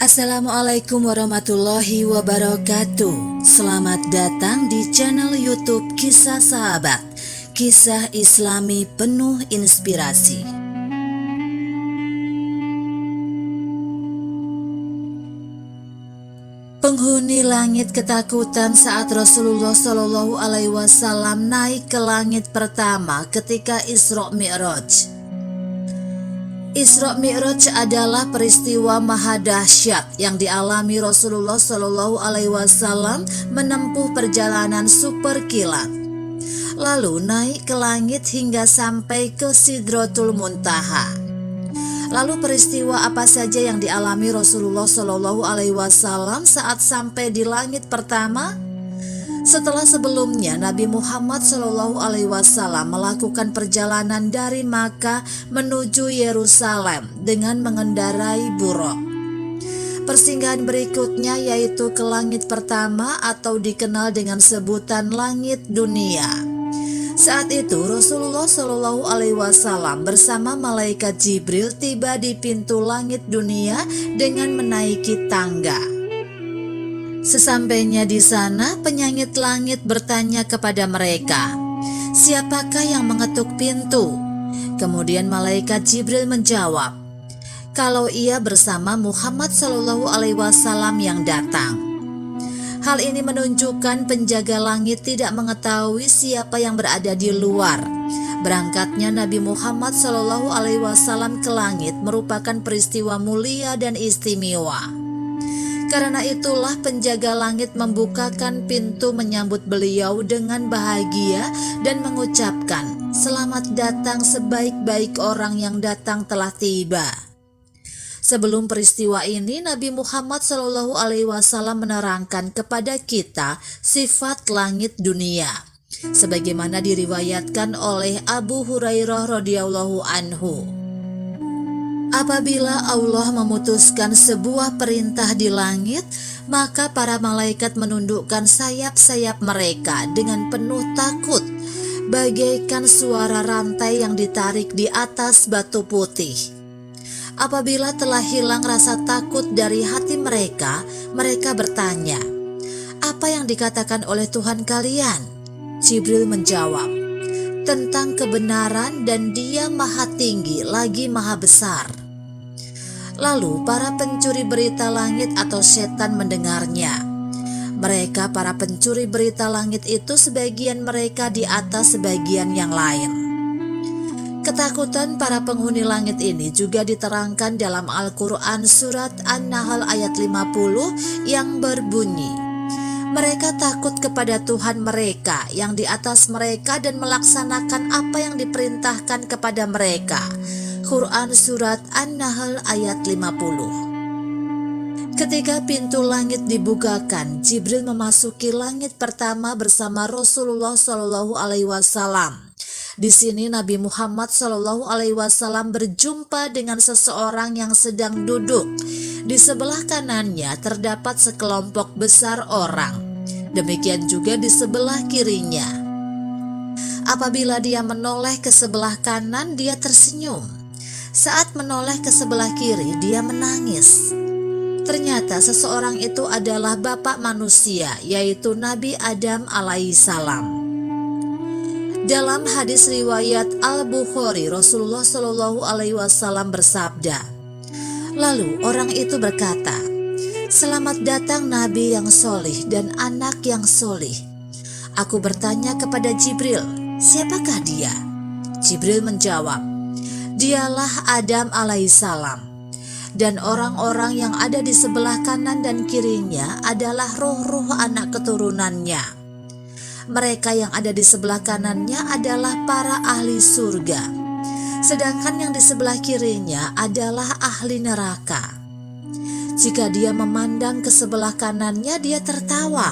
Assalamualaikum warahmatullahi wabarakatuh. Selamat datang di channel YouTube Kisah Sahabat, kisah Islami penuh inspirasi. Penghuni langit ketakutan saat Rasulullah Shallallahu Alaihi Wasallam naik ke langit pertama ketika Isra Mi'raj. Isra Mi'raj adalah peristiwa maha dahsyat yang dialami Rasulullah Shallallahu Alaihi Wasallam menempuh perjalanan super kilat, lalu naik ke langit hingga sampai ke Sidratul Muntaha. Lalu peristiwa apa saja yang dialami Rasulullah Shallallahu Alaihi Wasallam saat sampai di langit pertama? Setelah sebelumnya Nabi Muhammad Shallallahu Alaihi Wasallam melakukan perjalanan dari Makkah menuju Yerusalem dengan mengendarai buraq. Persinggahan berikutnya yaitu ke langit pertama atau dikenal dengan sebutan langit dunia. Saat itu Rasulullah Shallallahu Alaihi Wasallam bersama malaikat Jibril tiba di pintu langit dunia dengan menaiki tangga. Sesampainya di sana, penyangit langit bertanya kepada mereka, "Siapakah yang mengetuk pintu?" Kemudian malaikat Jibril menjawab, "Kalau ia bersama Muhammad Shallallahu Alaihi Wasallam yang datang." Hal ini menunjukkan penjaga langit tidak mengetahui siapa yang berada di luar. Berangkatnya Nabi Muhammad Shallallahu Alaihi Wasallam ke langit merupakan peristiwa mulia dan istimewa. Karena itulah penjaga langit membukakan pintu menyambut beliau dengan bahagia dan mengucapkan, "Selamat datang sebaik-baik orang yang datang telah tiba." Sebelum peristiwa ini, Nabi Muhammad Shallallahu Alaihi Wasallam menerangkan kepada kita sifat langit dunia, sebagaimana diriwayatkan oleh Abu Hurairah radhiyallahu anhu. Apabila Allah memutuskan sebuah perintah di langit, maka para malaikat menundukkan sayap-sayap mereka dengan penuh takut, bagaikan suara rantai yang ditarik di atas batu putih. Apabila telah hilang rasa takut dari hati mereka, mereka bertanya, "Apa yang dikatakan oleh Tuhan kalian?" Jibril menjawab, "Tentang kebenaran dan Dia maha tinggi lagi maha besar." Lalu para pencuri berita langit atau setan mendengarnya. Mereka para pencuri berita langit itu sebagian mereka di atas sebagian yang lain. Ketakutan para penghuni langit ini juga diterangkan dalam Al-Quran surat An-Nahl ayat 50 yang berbunyi, "Mereka takut kepada Tuhan mereka yang di atas mereka dan melaksanakan apa yang diperintahkan kepada mereka." Quran Surat An-Nahl ayat 50. Ketika pintu langit dibukakan, Jibril memasuki langit pertama bersama Rasulullah Shallallahu Alaihi Wasallam. Di sini Nabi Muhammad Shallallahu Alaihi Wasallam berjumpa dengan seseorang yang sedang duduk. Di sebelah kanannya terdapat sekelompok besar orang. Demikian juga di sebelah kirinya. Apabila dia menoleh ke sebelah kanan, dia tersenyum. Saat menoleh ke sebelah kiri, dia menangis. Ternyata seseorang itu adalah bapak manusia, yaitu Nabi Adam alaihissalam. Dalam hadis riwayat Al-Bukhari, Rasulullah Shallallahu Alaihi Wasallam bersabda, lalu orang itu berkata, "Selamat datang Nabi yang solih dan anak yang solih." Aku bertanya kepada Jibril, "Siapakah dia?" Jibril menjawab, "Dialah Adam alaihissalam, dan orang-orang yang ada di sebelah kanan dan kirinya adalah roh-roh anak keturunannya. Mereka yang ada di sebelah kanannya adalah para ahli surga, sedangkan yang di sebelah kirinya adalah ahli neraka. Jika dia memandang ke sebelah kanannya, dia tertawa,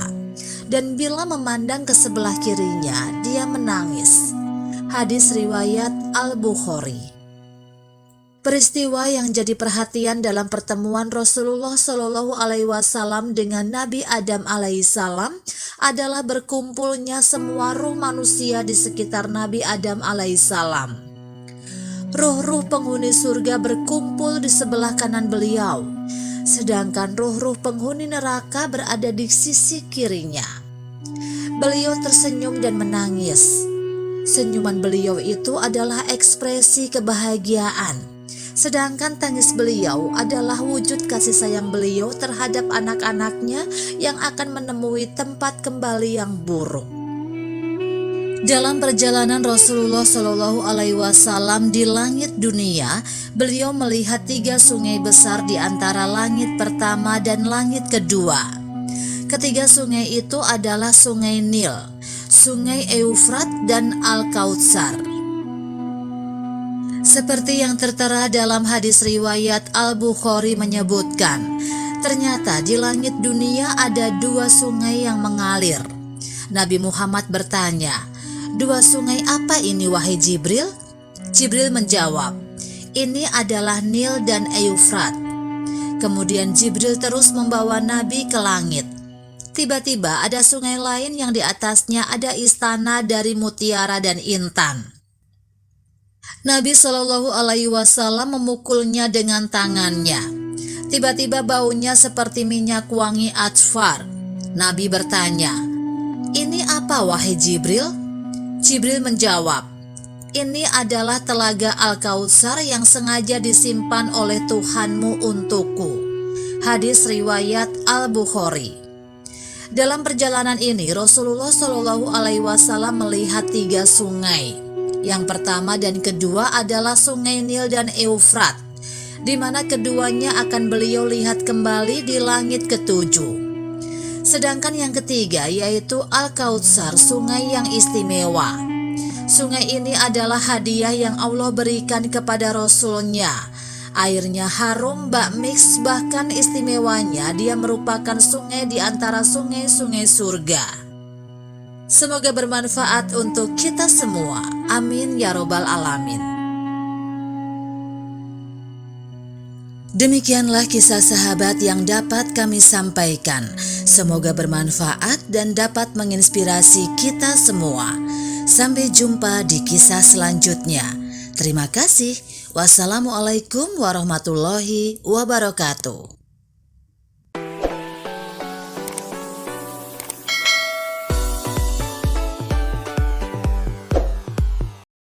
dan bila memandang ke sebelah kirinya, dia menangis." Hadis riwayat Al-Bukhari. Peristiwa yang jadi perhatian dalam pertemuan Rasulullah Shallallahu Alaihi Wasallam dengan Nabi Adam alaihissalam adalah berkumpulnya semua ruh manusia di sekitar Nabi Adam alaihissalam. Ruh-ruh penghuni surga berkumpul di sebelah kanan beliau, sedangkan ruh-ruh penghuni neraka berada di sisi kirinya. Beliau tersenyum dan menangis. Senyuman beliau itu adalah ekspresi kebahagiaan, sedangkan tangis beliau adalah wujud kasih sayang beliau terhadap anak-anaknya yang akan menemui tempat kembali yang buruk. Dalam perjalanan Rasulullah Shallallahu Alaihi Wasallam di langit dunia, beliau melihat 3 sungai besar di antara langit pertama dan langit kedua. Ketiga sungai itu adalah Sungai Nil, Sungai Eufrat, dan Al-Kautsar. Seperti yang tertera dalam hadis riwayat Al-Bukhari menyebutkan, ternyata di langit dunia ada 2 sungai yang mengalir. Nabi Muhammad bertanya, "2 sungai apa ini wahai Jibril?" Jibril menjawab, "Ini adalah Nil dan Eufrat." Kemudian Jibril terus membawa Nabi ke langit. Tiba-tiba ada sungai lain yang di atasnya ada istana dari mutiara dan intan. Nabi Shallallahu Alaihi Wasallam memukulnya dengan tangannya. Tiba-tiba baunya seperti minyak wangi atfar. Nabi bertanya, "Ini apa wahai Jibril?" Jibril menjawab, "Ini adalah telaga Al-Kautsar yang sengaja disimpan oleh Tuhanmu untukku." Hadis riwayat Al-Bukhari. Dalam perjalanan ini Rasulullah Shallallahu Alaihi Wasallam melihat 3 sungai. Yang pertama dan kedua adalah Sungai Nil dan Eufrat, di mana keduanya akan beliau lihat kembali di langit ke-7. Sedangkan yang ketiga yaitu Al-Kautsar, sungai yang istimewa. Sungai ini adalah hadiah yang Allah berikan kepada Rasul-Nya. Airnya harum, bak mix, bahkan istimewanya dia merupakan sungai di antara sungai-sungai surga. Semoga bermanfaat untuk kita semua. Amin ya robbal alamin. Demikianlah kisah sahabat yang dapat kami sampaikan. Semoga bermanfaat dan dapat menginspirasi kita semua. Sampai jumpa di kisah selanjutnya. Terima kasih. Wassalamualaikum warahmatullahi wabarakatuh.